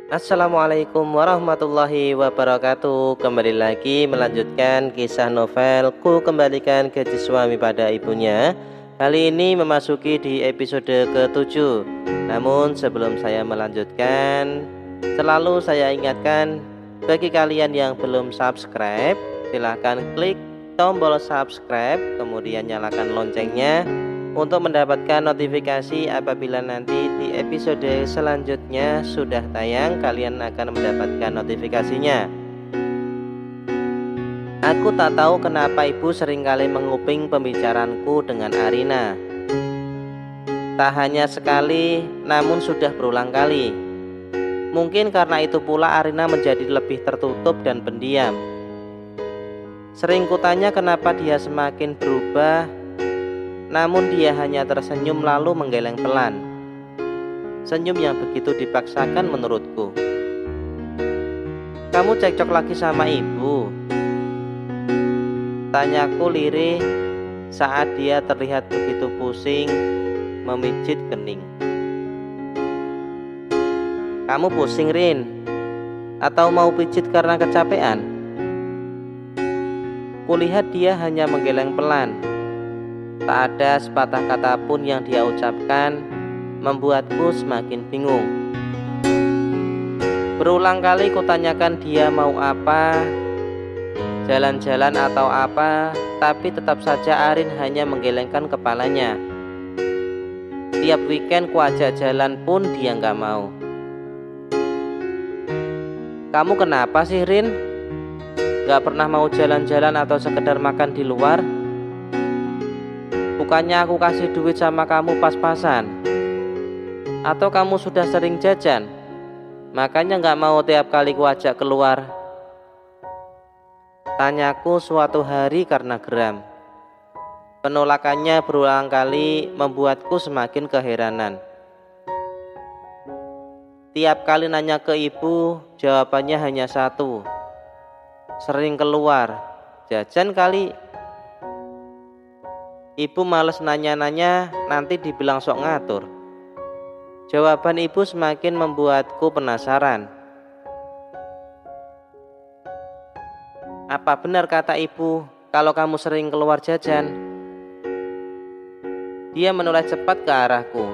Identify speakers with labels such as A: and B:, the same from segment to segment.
A: Assalamualaikum warahmatullahi wabarakatuh. Kembali lagi melanjutkan kisah novel Ku Kembalikan Gaji Suami Pada Ibunya. Kali ini memasuki di episode ke-7. Namun sebelum saya melanjutkan, selalu saya ingatkan bagi kalian yang belum subscribe, silahkan klik tombol subscribe, kemudian nyalakan loncengnya untuk mendapatkan notifikasi apabila nanti di episode selanjutnya sudah tayang, kalian akan mendapatkan notifikasinya. Aku tak tahu kenapa ibu seringkali menguping pembicaraanku dengan Arina. Tak hanya sekali, namun sudah berulang kali. Mungkin karena itu pula Arina menjadi lebih tertutup dan pendiam. Sering kutanya kenapa dia semakin berubah, namun dia hanya tersenyum lalu menggeleng pelan. Senyum yang begitu dipaksakan menurutku. Kamu cekcok lagi sama ibu? Tanyaku lirih saat dia terlihat begitu pusing memijit kening. Kamu pusing, Rin? Atau mau pijit karena kecapean? Kulihat dia hanya menggeleng pelan. Tak ada sepatah kata pun yang dia ucapkan, membuatku semakin bingung. Berulang kali kutanyakan dia mau apa, jalan-jalan atau apa, tapi tetap saja Arin hanya menggelengkan kepalanya. Tiap weekend kuajak jalan pun dia nggak mau. Kamu kenapa sih, Rin? Gak pernah mau jalan-jalan atau sekedar makan di luar? Bukannya aku kasih duit sama kamu pas-pasan? Atau kamu sudah sering jajan? Makanya gak mau tiap kali ku ajak keluar? Tanyaku suatu hari karena geram. Penolakannya berulang kali membuatku semakin keheranan. Tiap kali nanya ke ibu, jawabannya hanya satu. Sering keluar, jajan kali. Ibu males nanya-nanya, nanti dibilang sok ngatur. Jawaban ibu semakin membuatku penasaran. Apa benar kata ibu kalau kamu sering keluar jajan? Dia menoleh cepat ke arahku.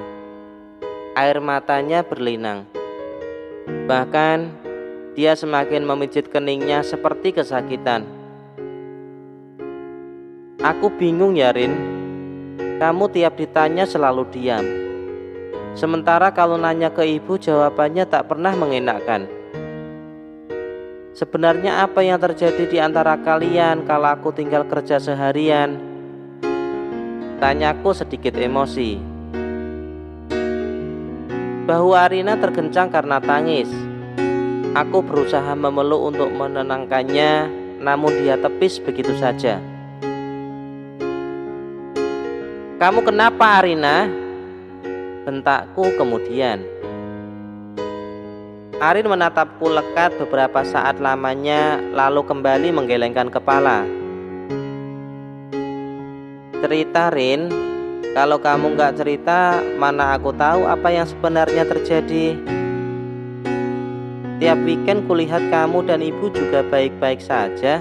A: Air matanya berlinang. Bahkan dia semakin memijit keningnya seperti kesakitan. Aku bingung ya, Rin. Kamu tiap ditanya selalu diam. Sementara kalau nanya ke ibu jawabannya tak pernah mengenakkan. Sebenarnya apa yang terjadi di antara kalian kalau aku tinggal kerja seharian? Tanyaku sedikit emosi. Bahu Arina tergencang karena tangis. Aku berusaha memeluk untuk menenangkannya, namun dia tepis begitu saja. Kamu kenapa, Arina? Bentakku kemudian. Arin menatapku lekat beberapa saat lamanya, lalu kembali menggelengkan kepala. Cerita, Rin. Kalau kamu gak cerita, mana aku tahu apa yang sebenarnya terjadi. Tiap weekend kulihat kamu dan ibu juga baik-baik saja.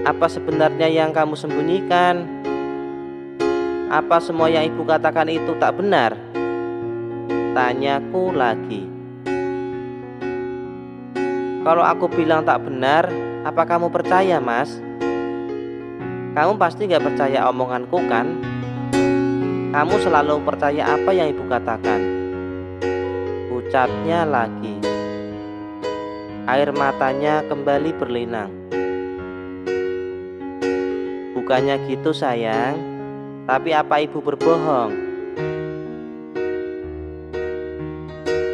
A: Apa sebenarnya yang kamu sembunyikan? Apa semua yang ibu katakan itu tak benar? Tanyaku lagi. Kalau aku bilang tak benar, apa kamu percaya, Mas? Kamu pasti gak percaya omonganku kan? Kamu selalu percaya apa yang ibu katakan. Ucapnya lagi. Air matanya kembali berlinang. Bukannya gitu, sayang. Tapi apa ibu berbohong?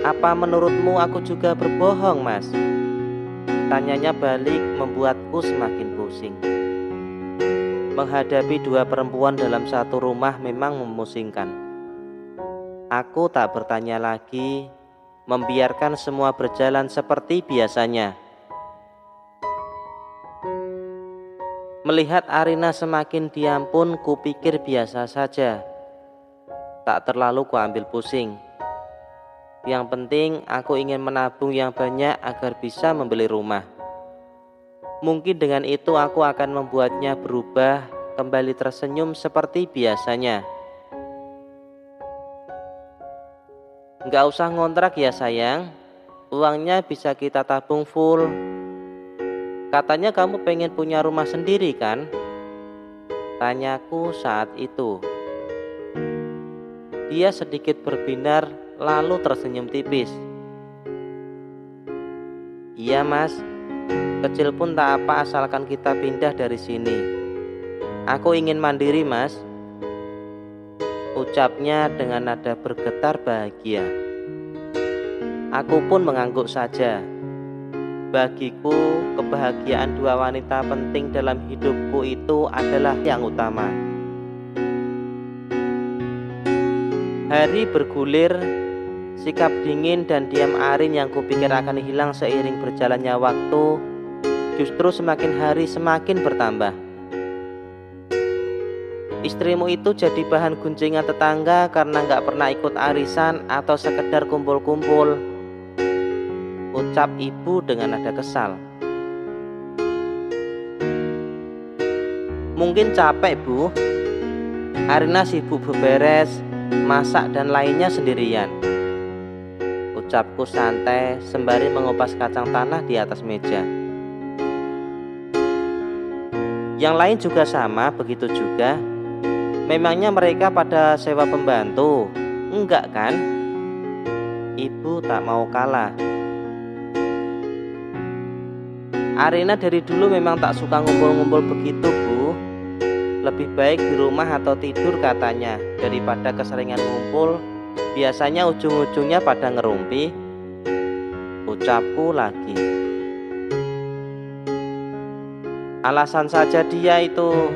A: Apa menurutmu aku juga berbohong, Mas? Tanyanya balik membuatku semakin pusing. Menghadapi dua perempuan dalam satu rumah memang memusingkan. Aku tak bertanya lagi, membiarkan semua berjalan seperti biasanya. Melihat Arina semakin diam pun kupikir biasa saja. Tak terlalu kuambil pusing. Yang penting aku ingin menabung yang banyak agar bisa membeli rumah. Mungkin dengan itu aku akan membuatnya berubah, kembali tersenyum seperti biasanya. Nggak usah ngontrak ya sayang, uangnya bisa kita tabung full. Katanya kamu pengen punya rumah sendiri kan? Tanyaku saat itu. Dia sedikit berbinar lalu tersenyum tipis. Iya mas, kecil pun tak apa asalkan kita pindah dari sini. Aku ingin mandiri mas, ucapnya dengan nada bergetar bahagia. Aku pun mengangguk saja. Bagiku, kebahagiaan dua wanita penting dalam hidupku itu adalah yang utama. Hari bergulir, sikap dingin dan diam Arin yang kupikir akan hilang seiring berjalannya waktu justru semakin hari semakin bertambah. Istrimu itu jadi bahan gunjingan tetangga karena gak pernah ikut arisan atau sekedar kumpul-kumpul, ucap ibu dengan nada kesal. Mungkin capek bu, Arina sibuk beberes, masak dan lainnya sendirian, ucapku santai sembari mengupas kacang tanah di atas meja. Yang lain juga sama, begitu juga. Memangnya mereka pada sewa pembantu? Enggak kan? Ibu tak mau kalah. Arina dari dulu memang tak suka ngumpul-ngumpul begitu bu. Lebih baik di rumah atau tidur katanya, daripada keseringan ngumpul. Biasanya ujung-ujungnya pada ngerumpi, ucapku lagi. Alasan saja dia itu.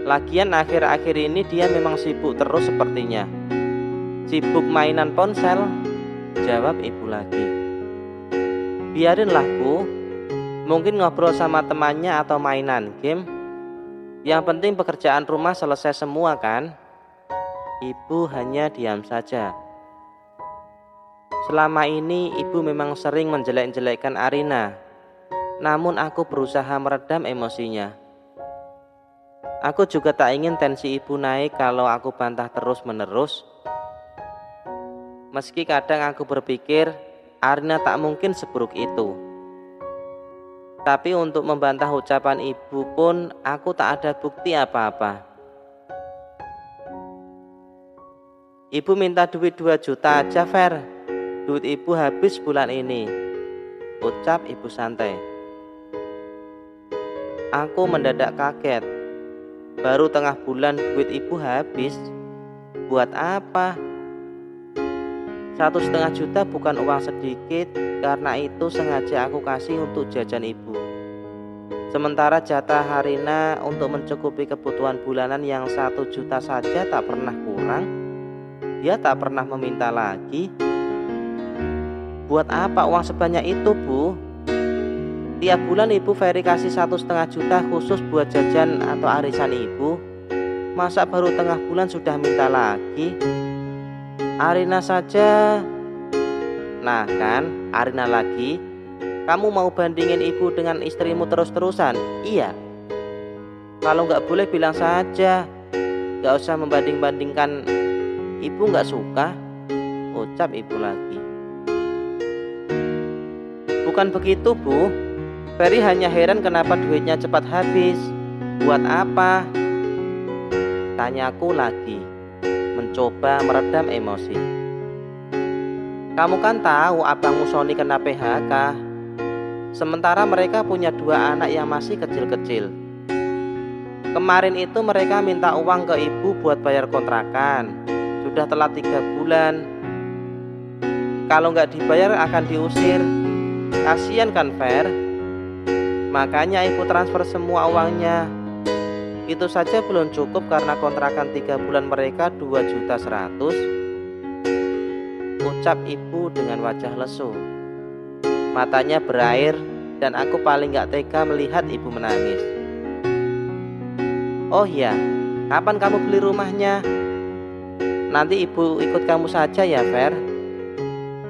A: Lagian akhir-akhir ini dia memang sibuk terus sepertinya. Sibuk mainan ponsel, jawab ibu lagi. Biarinlah bu, mungkin ngobrol sama temannya atau mainan game. Yang penting pekerjaan rumah selesai semua kan? Ibu hanya diam saja. Selama ini ibu memang sering menjelek-jelekkan Arina. Namun aku berusaha meredam emosinya. Aku juga tak ingin tensi ibu naik kalau aku bantah terus-menerus. Meski kadang aku berpikir Arina tak mungkin seburuk itu. Tapi untuk membantah ucapan ibu pun aku tak ada bukti apa-apa. Ibu minta duit 2 juta aja Fer. Duit ibu habis bulan ini, ucap ibu santai. Aku mendadak kaget. Baru tengah bulan duit ibu habis. Buat apa? 1,5 juta bukan uang sedikit. Karena itu sengaja aku kasih untuk jajan ibu. Sementara jatah Arina untuk mencukupi kebutuhan bulanan yang 1 juta saja tak pernah kurang. Dia tak pernah meminta lagi. Buat apa uang sebanyak itu bu? Tiap bulan ibu Ferry kasih 1,5 juta khusus buat jajan atau arisan ibu. Masa baru tengah bulan sudah minta lagi? Arina saja. Nah kan, Arina lagi. Kamu mau bandingin ibu dengan istrimu terus-terusan? Iya. Kalau nggak boleh bilang saja. Nggak usah membanding-bandingkan. Ibu nggak suka, ucap ibu lagi. Bukan begitu bu, Ferry hanya heran kenapa duitnya cepat habis. Buat apa? Tanyaku lagi, mencoba meredam emosi. Kamu kan tahu abangmu Sony kena PHK. Sementara mereka punya 2 anak yang masih kecil-kecil. Kemarin itu mereka minta uang ke ibu buat bayar kontrakan. Sudah telat 3 bulan. Kalau nggak dibayar akan diusir. Kasian kan Fer? Makanya ibu transfer semua uangnya. Itu saja belum cukup karena kontrakan 3 bulan mereka 2,1 juta. Ucap ibu dengan wajah lesu. Matanya berair dan aku paling gak tega melihat ibu menangis. Oh iya, kapan kamu beli rumahnya? Nanti ibu ikut kamu saja ya Fer.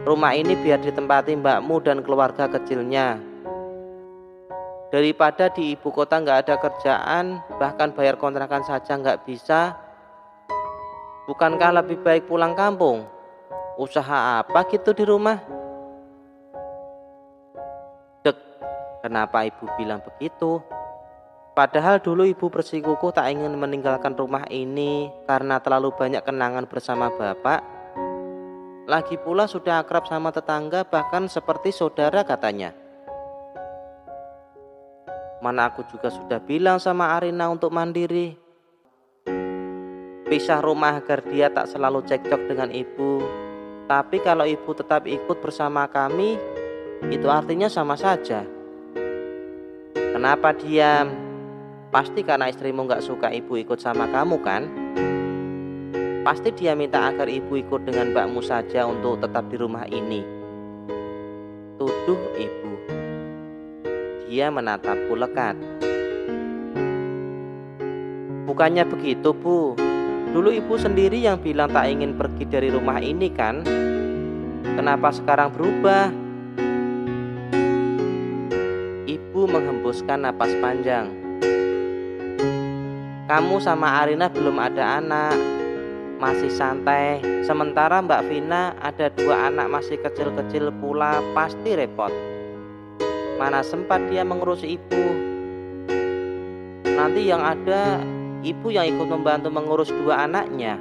A: Rumah ini biar ditempati mbakmu dan keluarga kecilnya. Daripada di ibu kota nggak ada kerjaan, bahkan bayar kontrakan saja nggak bisa. Bukankah lebih baik pulang kampung? Usaha apa gitu di rumah? Dek, kenapa ibu bilang begitu? Padahal dulu ibu bersikukuh tak ingin meninggalkan rumah ini karena terlalu banyak kenangan bersama bapak. Lagi pula sudah akrab sama tetangga, bahkan seperti saudara katanya. Mana aku juga sudah bilang sama Arina untuk mandiri. Pisah rumah agar dia tak selalu cekcok dengan ibu. Tapi kalau ibu tetap ikut bersama kami, itu artinya sama saja. Kenapa diam? Pasti karena istrimu gak suka ibu ikut sama kamu kan? Pasti dia minta agar ibu ikut dengan mbakmu saja untuk tetap di rumah ini. Tuduh ibu. Dia menatapku lekat. Bukannya begitu, Bu. Dulu ibu sendiri yang bilang tak ingin pergi dari rumah ini kan? Kenapa sekarang berubah? Ibu menghembuskan napas panjang. Kamu sama Arina belum ada anak, masih santai. Sementara Mbak Vina ada 2 anak masih kecil-kecil pula, pasti repot. Mana sempat dia mengurusi ibu. Nanti yang ada ibu yang ikut membantu mengurus 2 anaknya.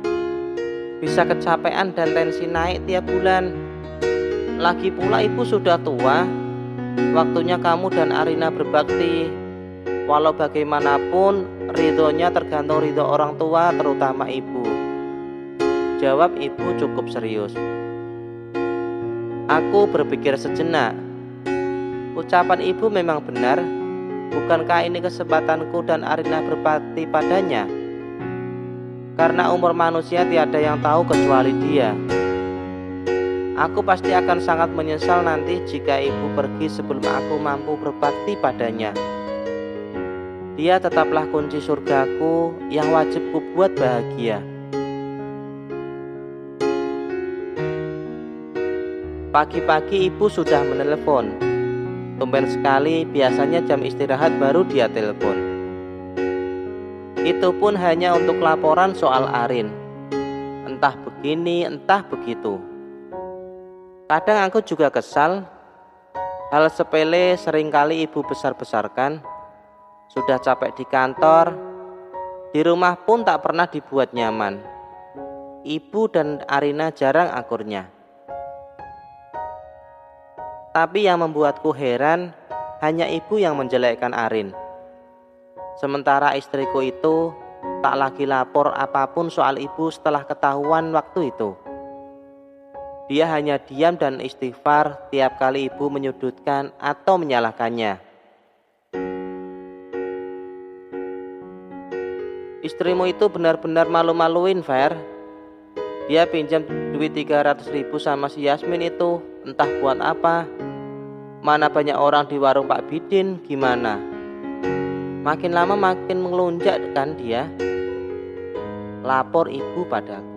A: Bisa kecapean dan tensi naik tiap bulan. Lagi pula ibu sudah tua. Waktunya kamu dan Arina berbakti. Walau bagaimanapun ridhonya tergantung ridho orang tua, terutama ibu. Jawab ibu cukup serius. Aku berpikir sejenak. Ucapan ibu memang benar. Bukankah ini kesempatanku dan Arina berbakti padanya? Karena umur manusia tiada yang tahu kecuali dia. Aku pasti akan sangat menyesal nanti jika ibu pergi sebelum aku mampu berbakti padanya. Dia tetaplah kunci surgaku yang wajib ku buat bahagia. Pagi-pagi ibu sudah menelepon. Tumben sekali, biasanya jam istirahat baru dia telepon. Itu pun hanya untuk laporan soal Arin. Entah begini, entah begitu. Kadang aku juga kesal. Hal sepele seringkali ibu besar-besarkan. Sudah capek di kantor, di rumah pun tak pernah dibuat nyaman. Ibu dan Arina jarang akurnya. Tapi yang membuatku heran, hanya ibu yang menjelekkan Arin. Sementara istriku itu tak lagi lapor apapun soal ibu setelah ketahuan waktu itu. Dia hanya diam dan istighfar tiap kali ibu menyudutkan atau menyalahkannya. Istrimu itu benar-benar malu-maluin, Fer. Dia pinjam duit 300.000 sama si Yasmin itu, entah buat apa. Mana banyak orang di warung Pak Bidin, gimana? Makin lama makin melunjak kan dia. Lapor ibu padaku.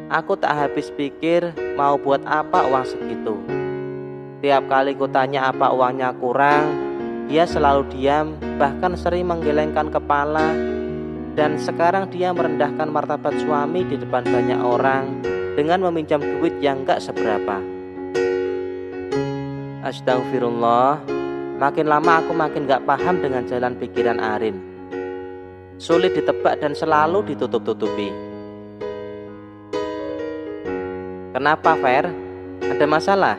A: Aku tak habis pikir mau buat apa uang segitu. Tiap kali ku tanya apa uangnya kurang, dia selalu diam, bahkan sering menggelengkan kepala. Dan sekarang dia merendahkan martabat suami di depan banyak orang dengan meminjam duit yang gak seberapa. Astagfirullah, makin lama aku makin gak paham dengan jalan pikiran Arin. Sulit ditebak dan selalu ditutup-tutupi. Kenapa, Fer? Ada masalah?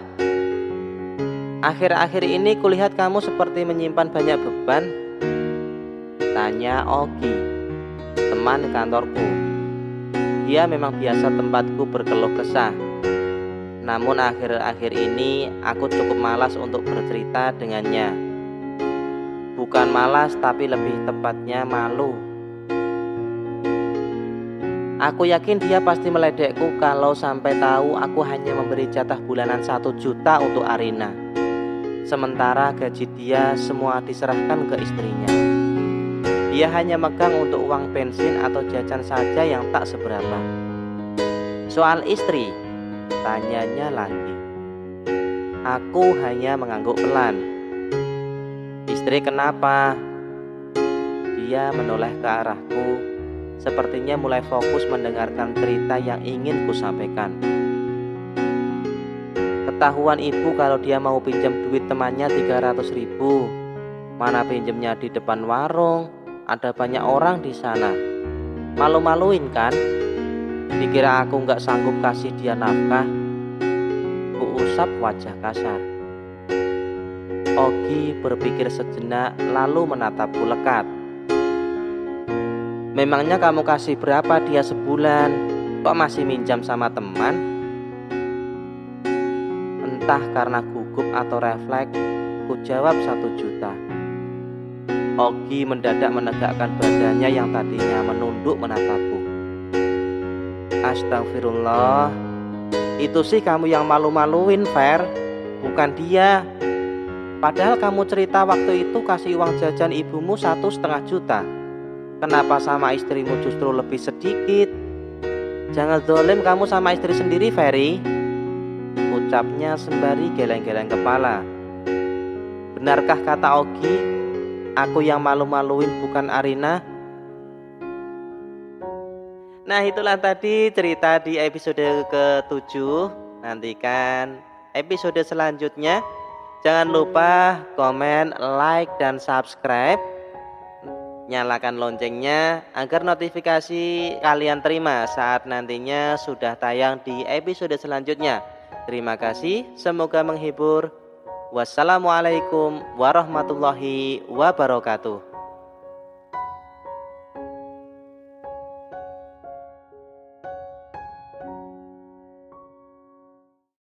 A: Akhir-akhir ini kulihat kamu seperti menyimpan banyak beban. Tanya Ogi, teman kantorku. Dia memang biasa tempatku berkeluh kesah. Namun akhir-akhir ini aku cukup malas untuk bercerita dengannya. Bukan malas, tapi lebih tepatnya malu. Aku yakin dia pasti meledekku kalau sampai tahu aku hanya memberi jatah bulanan 1 juta untuk Arina. Sementara gaji dia semua diserahkan ke istrinya. Dia hanya megang untuk uang bensin atau jajan saja yang tak seberapa. Soal istri, Tanyanya lagi. Aku hanya mengangguk pelan. Istri kenapa? Dia menoleh ke arahku, sepertinya mulai fokus mendengarkan cerita yang ingin kusampaikan. Ketahuan ibu kalau dia mau pinjam duit temannya 300.000. Mana pinjemnya di depan warung, ada banyak orang di sana. Malu-maluin kan? Dikira aku nggak sanggup kasih dia nafkah. Kuusap wajah kasar. Ogi berpikir sejenak lalu menatapku lekat. Memangnya kamu kasih berapa dia sebulan? Kok masih minjam sama teman? Entah karena gugup atau refleks, ku jawab 1 juta. Ogi mendadak menegakkan badannya yang tadinya menunduk menatapku. Astagfirullah, itu sih kamu yang malu-maluin, Fer, bukan dia. Padahal kamu cerita waktu itu kasih uang jajan ibumu 1,5 juta. Kenapa sama istrimu justru lebih sedikit? Jangan zalim kamu sama istri sendiri, Ferry, ucapnya sembari geleng-geleng kepala. Benarkah kata Ogi, aku yang malu-maluin bukan Arina? Nah, itulah tadi cerita di episode ke-7. Nantikan episode selanjutnya. Jangan lupa komen, like, dan subscribe. Nyalakan loncengnya agar notifikasi kalian terima saat nantinya sudah tayang di episode selanjutnya. Terima kasih, semoga menghibur. Wassalamualaikum warahmatullahi wabarakatuh.